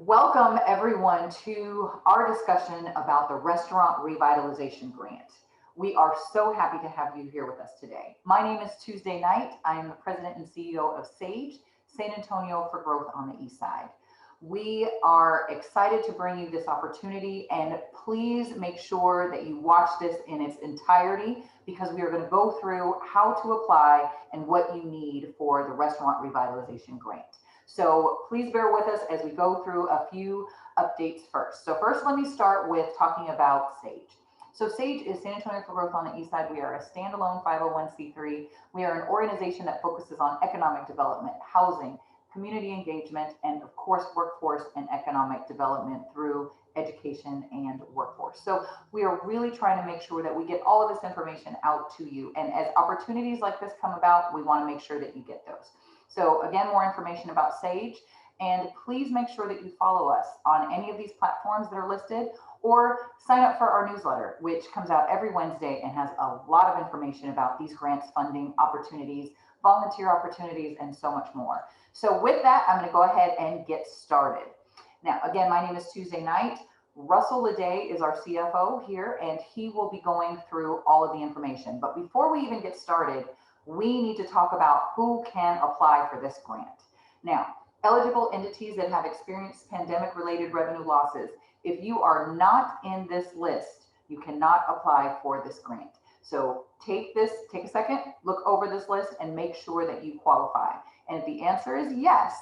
Welcome everyone to our discussion about the Restaurant Revitalization Grant. We are so happy to have you here with us today. My name is Tuesday Knight. I am the president and CEO of SAGE, San Antonio for Growth on the East Side. We are excited to bring you this opportunity, and please make sure that you watch this in its entirety because we are going to go through how to apply and what you need for the Restaurant Revitalization Grant. So please bear with us as we go through a few updates first. So first, let me start with talking about SAGE. So SAGE is San Antonio for Growth on the East Side. We are a standalone 501c3. We are an organization that focuses on economic development, housing, community engagement, and of course, workforce and economic development through education and workforce. So we are really trying to make sure that we get all of this information out to you. And as opportunities like this come about, we want to make sure that you get those. So again, more information about SAGE, and please make sure that you follow us on any of these platforms that are listed, or sign up for our newsletter, which comes out every Wednesday and has a lot of information about these grants, funding opportunities, volunteer opportunities, and so much more. So with that, I'm going to go ahead and get started. Now, again, my name is Tuesday Knight. Russell LeDay is our CFO here, and he will be going through all of the information. But before we even get started, we need to talk about who can apply for this grant. Now, eligible entities that have experienced pandemic-related revenue losses. If you are not in this list, you cannot apply for this grant. So take a second, look over this list and make sure that you qualify. And if the answer is yes,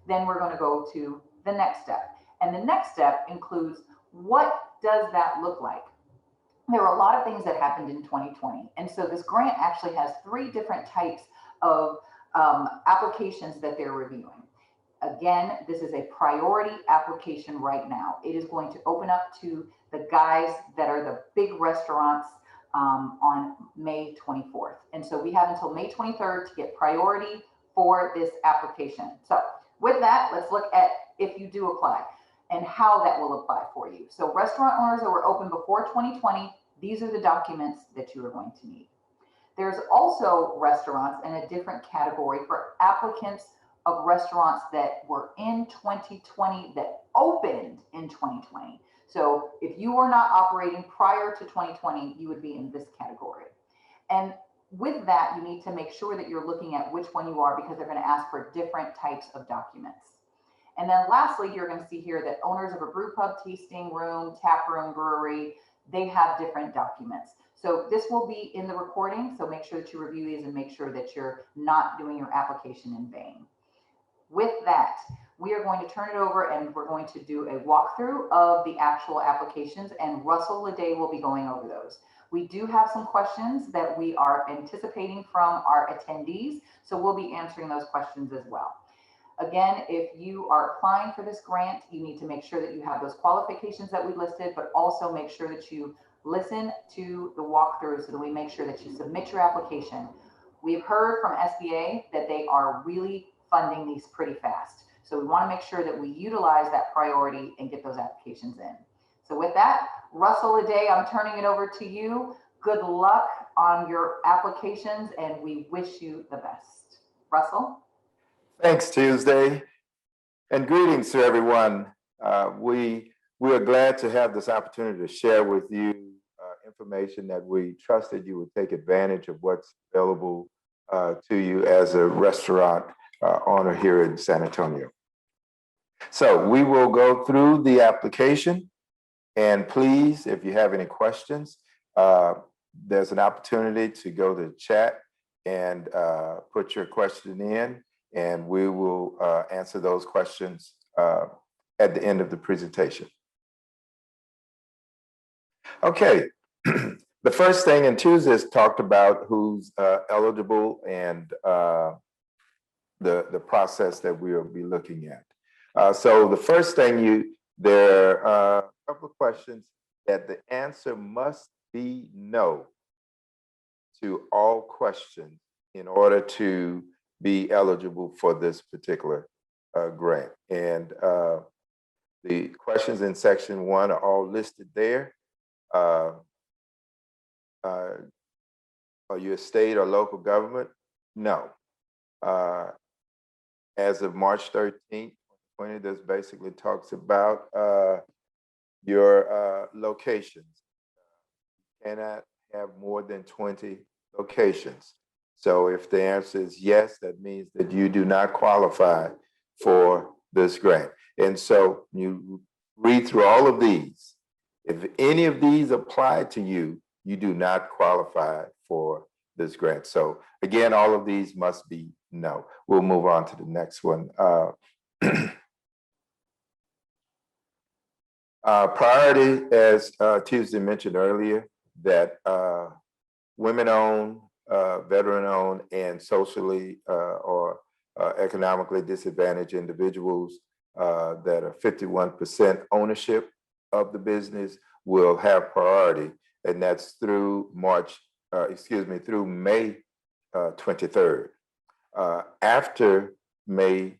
then we're going to go to the next step. And the next step includes, what does that look like? There were a lot of things that happened in 2020. And so this grant actually has 3 different types of applications that they're reviewing. Again, this is a priority application right now. It is going to open up to the guys that are the big restaurants on May 24th. And so we have until May 23rd to get priority for this application. So with that, let's look at if you do apply and how that will apply for you. So restaurant owners that were open before 2020, these are the documents that you are going to need. There's also restaurants in a different category for applicants of restaurants that were in 2020 that opened in 2020. So if you were not operating prior to 2020, you would be in this category. And with that, you need to make sure that you're looking at which one you are, because they're going to ask for different types of documents. And then lastly, you're going to see here that owners of a brew pub, tasting room, tap room, brewery, they have different documents. So this will be in the recording. So make sure that you review these and make sure that you're not doing your application in vain. With that, we are going to turn it over and we're going to do a walkthrough of the actual applications, and Russell LeDay will be going over those. We do have some questions that we are anticipating from our attendees, so we'll be answering those questions as well. Again, if you are applying for this grant, you need to make sure that you have those qualifications that we listed, but also make sure that you listen to the walkthrough so that we make sure that you submit your application. We've heard from SBA that they are really funding these pretty fast. So we want to make sure that we utilize that priority and get those applications in. So with that, Russell LeDay, I'm turning it over to you. Good luck on your applications, and we wish you the best. Russell? Thanks, Tuesday, and greetings to everyone. We are glad to have this opportunity to share with you information that we trusted you would take advantage of what's available to you as a restaurant owner here in San Antonio. So we will go through the application, and please, if you have any questions, there's an opportunity to go to the chat and put your question in, and we will answer those questions at the end of the presentation. Okay, the first thing, and Tuesday's talked about who's eligible and the process that we'll be looking at. So the first thing, there are a couple of questions that the answer must be no to all questions in order to be eligible for this particular grant. And the questions in section 1 are all listed there. Are you a state or local government? No. As of March 13th, 20, this basically talks about your locations. Cannot have more than 20 locations. So if the answer is yes, that means that you do not qualify for this grant. And so you read through all of these. If any of these apply to you, you do not qualify for this grant. So again, all of these must be no. We'll move on to the next one. Priority, as Tuesday mentioned earlier, that women-owned, veteran-owned, and socially or economically disadvantaged individuals that are 51% ownership of the business will have priority, and that's through through May 23rd. After May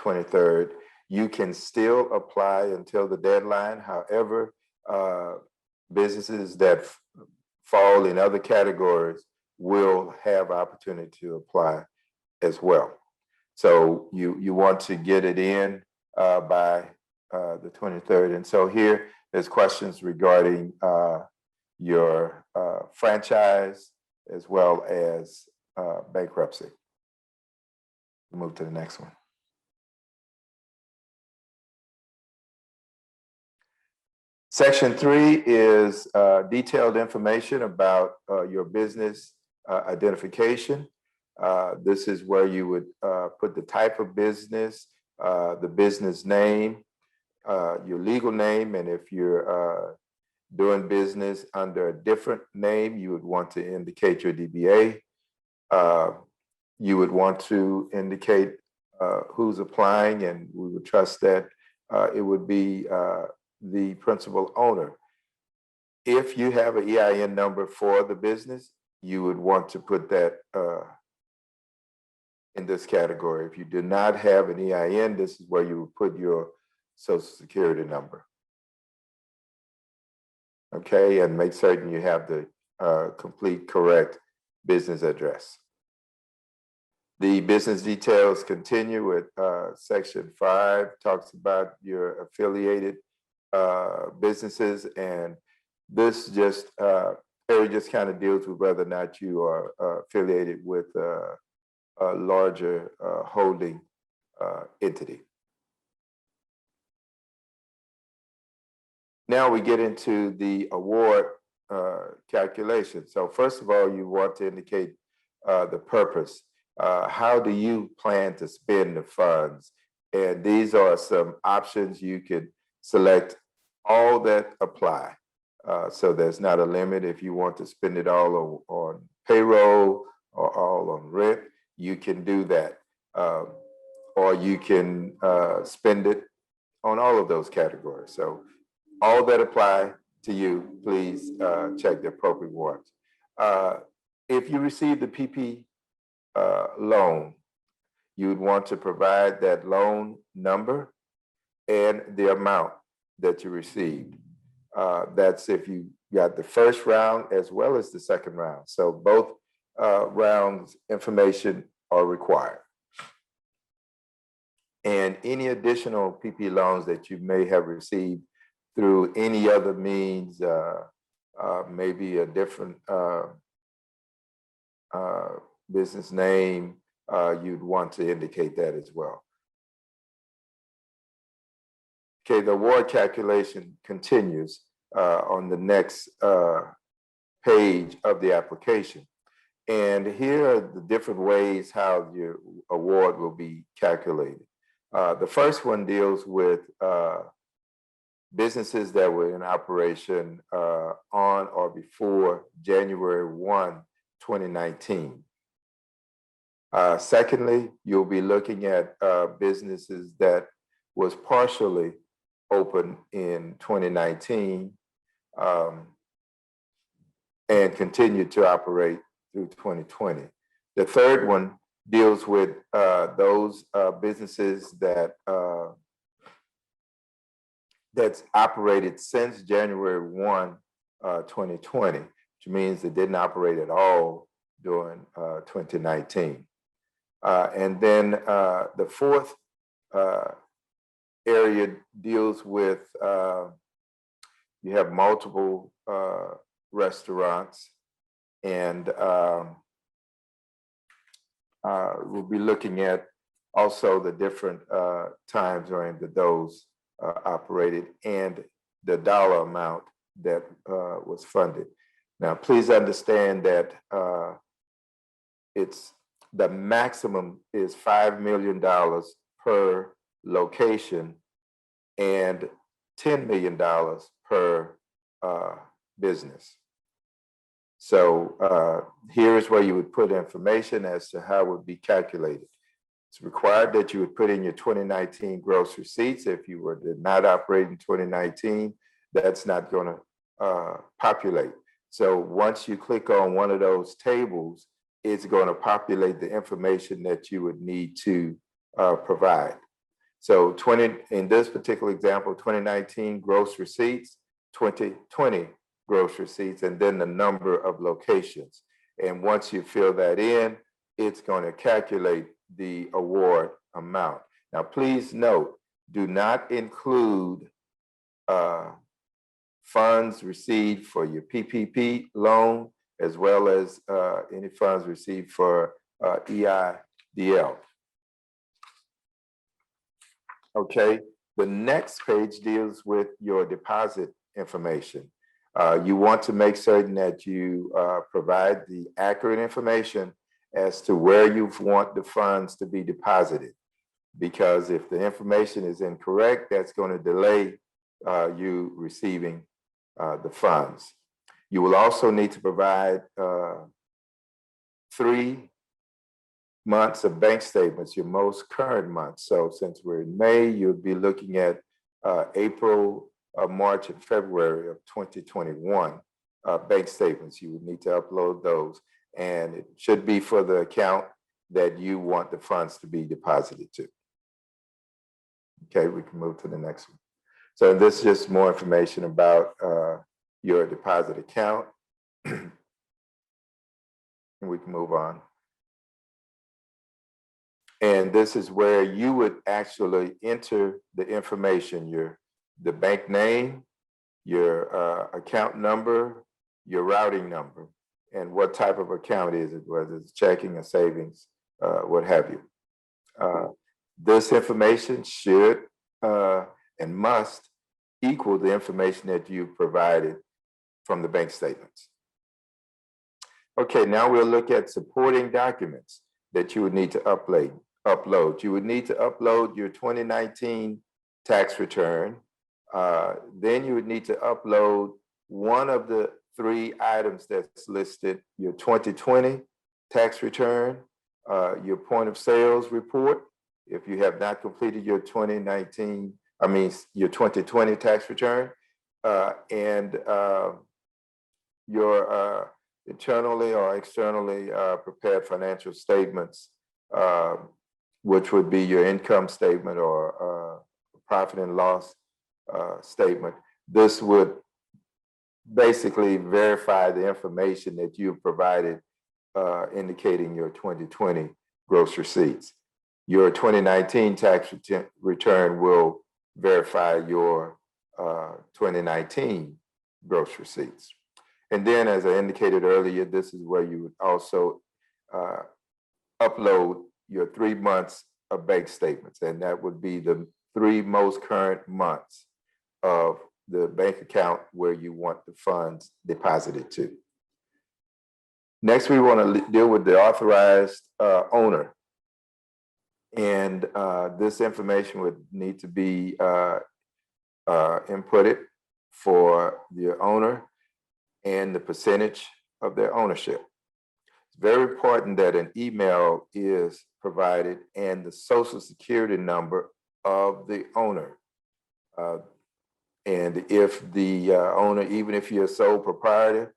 23rd, you can still apply until the deadline. However, businesses that fall in other categories will have opportunity to apply as well. So you want to get it in by the 23rd. And so here there's questions regarding your franchise as well as bankruptcy. We'll move to the next one. Section 3 is detailed information about your business identification. This is where you would put the type of business, the business name, your legal name, and if you're doing business under a different name, you would want to indicate your DBA. You would want to indicate who's applying, and we would trust that it would be the principal owner. If you have an EIN number for the business, you would want to put that in this category. If you do not have an EIN, this is where you would put your Social Security number. Okay, and make certain you have the complete, correct business address. The business details continue with Section 5, talks about your affiliated businesses, and this just area just kind of deals with whether or not you are affiliated with a larger holding entity. Now we get into the award calculation. So first of all, you want to indicate the purpose. How do you plan to spend the funds? And these are some options. You could select all that apply. So there's not a limit. If you want to spend it all on payroll or all on rent, you can do that. Or you can spend it on all of those categories. So all that apply to you, please check the appropriate ones. If you receive the PP loan, you would want to provide that loan number and the amount that you received. That's if you got the first round as well as the second round. So both rounds information are required. And any additional PP loans that you may have received through any other means, maybe a different business name, you'd want to indicate that as well. Okay, the award calculation continues on the next page of the application. And here are the different ways how your award will be calculated. The first one deals with businesses that were in operation on or before January 1, 2019. Secondly, you'll be looking at businesses that was partially open in 2019 and continued to operate through 2020. The third one deals with those businesses that that's operated since January 1, 2020, which means it didn't operate at all during 2019. And then the fourth area deals with, you have multiple restaurants, and we'll be looking at also the different times during those operated and the dollar amount that was funded. Now, please understand that the maximum is $5 million per location and $10 million per business. So here's where you would put information as to how it would be calculated. It's required that you would put in your 2019 gross receipts. If you were to not operate in 2019, that's not going to populate. So once you click on one of those tables, it's going to populate the information that you would need to provide. So in this particular example, 2019 gross receipts, 2020 gross receipts, and then the number of locations. And once you fill that in, it's going to calculate the award amount. Now, please note, do not include funds received for your PPP loan, as well as any funds received for EIDL. Okay, the next page deals with your deposit information. You want to make certain that you provide the accurate information as to where you want the funds to be deposited, because if the information is incorrect, that's going to delay you receiving the funds. You will also need to provide 3 months of bank statements, your most current month. So since we're in May, you'll be looking at April, March, and February of 2021 bank statements. You would need to upload those, and it should be for the account that you want the funds to be deposited to. Okay, we can move to the next one. So this is just more information about your deposit account. And we can move on. And this is where you would actually enter the information, the bank name, your account number, your routing number, and what type of account is it, whether it's checking or savings, what have you. This information should and must equal the information that you provided from the bank statements. Okay, now we'll look at supporting documents that you would need to upload. You would need to upload your 2019 tax return. Then you would need to upload one of the 3 items that's listed: your 2020 tax return, your point of sales report, if you have not completed your your 2020 tax return, and your internally or externally prepared financial statements, which would be your income statement or profit and loss statement. This would basically verify the information that you provided, indicating your 2020 gross receipts. Your 2019 tax return will verify your 2019 gross receipts. And then, as I indicated earlier, this is where you would also upload your 3 months of bank statements, and that would be the 3 most current months of the bank account where you want the funds deposited to. Next, we want to deal with the authorized owner. And this information would need to be inputted for the owner and the percentage of their ownership. It's very important that an email is provided and the social security number of the owner. And if the owner, even if you're a sole proprietor,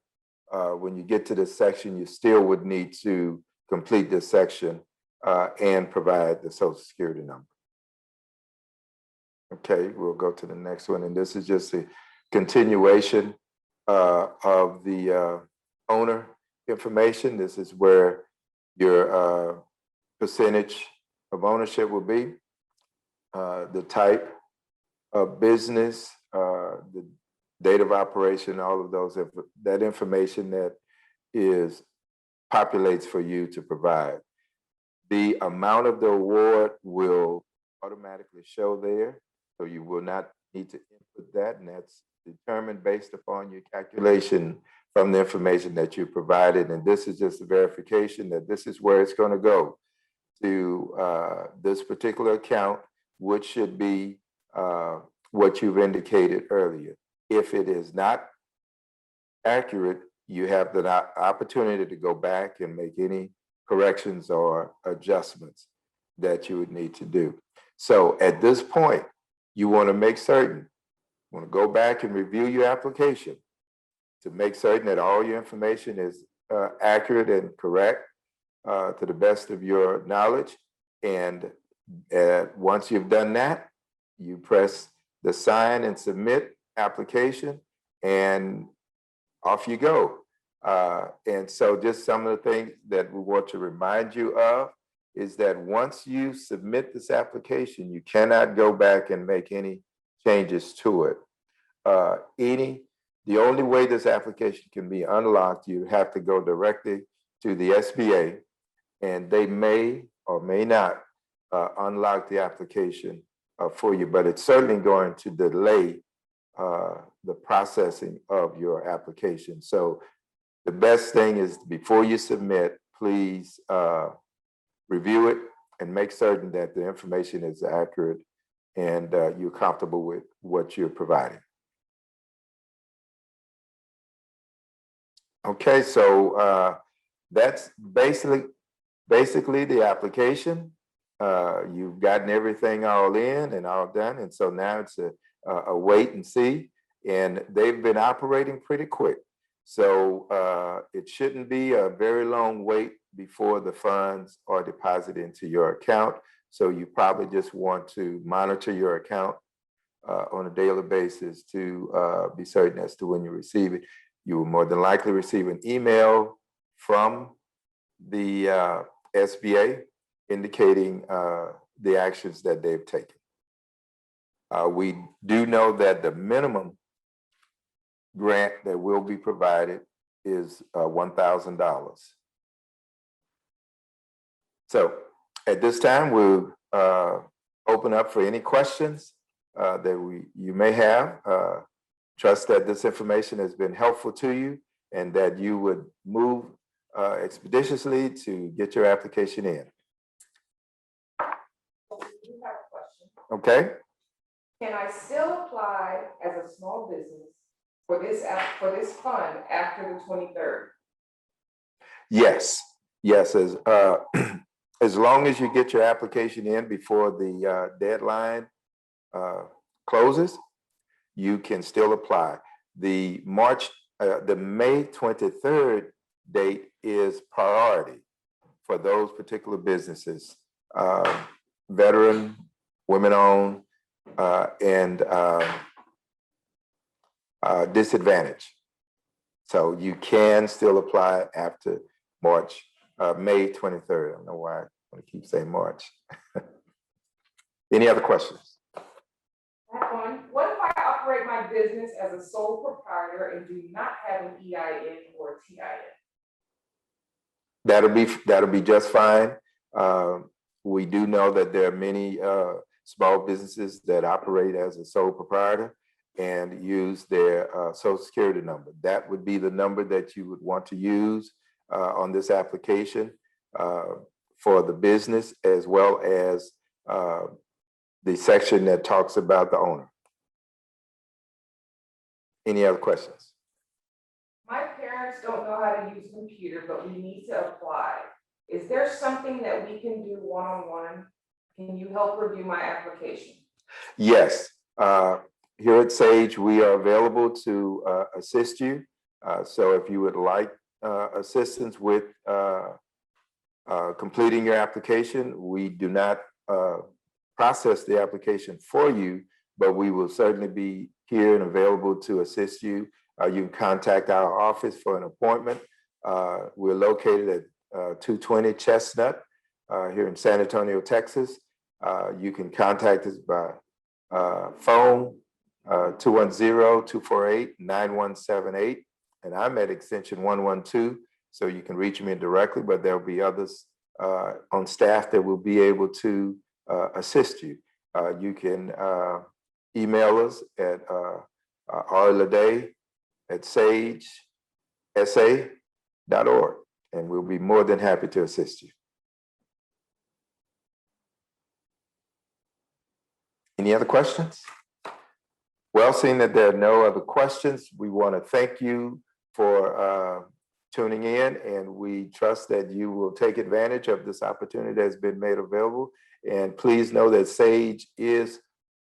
when you get to this section, you still would need to complete this section and provide the social security number. Okay, we'll go to the next one. And this is just a continuation of the owner information. This is where your percentage of ownership will be. the type of business, the date of operation, all of those, that information that is populates for you to provide. The amount of the award will automatically show there, so you will not need to input that, and that's determined based upon your calculation from the information that you provided. And this is just a verification that this is where it's going to go to this particular account, which should be what you've indicated earlier. If it is not accurate, you have the opportunity to go back and make any corrections or adjustments that you would need to do. So at this point, you want to make certain, you want to go back and review your application to make certain that all your information is accurate and correct to the best of your knowledge. And once you've done that, you press the sign and submit application, and off you go. And so just some of the things that we want to remind you of is that once you submit this application, you cannot go back and make any changes to it. The only way this application can be unlocked, you have to go directly to the SBA, and they may or may not unlock the application for you, but it's certainly going to delay the processing of your application. So the best thing is, before you submit, please review it and make certain that the information is accurate and you're comfortable with what you're providing. Okay, so that's basically the application. You've gotten everything all in and all done, and so now it's a wait and see, and they've been operating pretty quick. So it shouldn't be a very long wait before the funds are deposited into your account. So you probably just want to monitor your account on a daily basis to be certain as to when you receive it. You will more than likely receive an email from the SBA indicating the actions that they've taken. We do know that the minimum grant that will be provided is $1,000. So at this time, we'll open up for any questions that you may have. Trust that this information has been helpful to you and that you would move expeditiously to get your application in. You have a question. Okay. Can I still apply as a small business for this fund after the 23rd? Yes. As long as you get your application in before the deadline closes, you can still apply. The May 23rd date is priority for those particular businesses, veteran, women-owned, and disadvantaged. So you can still apply after May 23rd. I don't know why I keep saying March. Any other questions? I have one. What if I operate my business as a sole proprietor and do not have an EIN or a TIN? That'll be just fine. We do know that there are many small businesses that operate as a sole proprietor and use their Social Security number. That would be the number that you would want to use on this application for the business, as well as the section that talks about the owner. Any other questions? My parents don't know how to use a computer, but we need to apply. Is there something that we can do one-on-one? Can you help review my application? Yes. Here at Sage, we are available to assist you. So if you would like assistance with completing your application, we do not process the application for you, but we will certainly be here and available to assist you. You can contact our office for an appointment. We're located at 220 Chestnut here in San Antonio, Texas. You can contact us by phone, 210-248-9178. And I'm at extension 112, so you can reach me directly, but there'll be others on staff that will be able to assist you. You can email us at rleday@sagesa.org, and we'll be more than happy to assist you. Any other questions? Well, seeing that there are no other questions, we want to thank you for tuning in, and we trust that you will take advantage of this opportunity that has been made available. And please know that SAGE is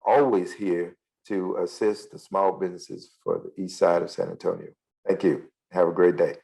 always here to assist the small businesses for the east side of San Antonio. Thank you. Have a great day.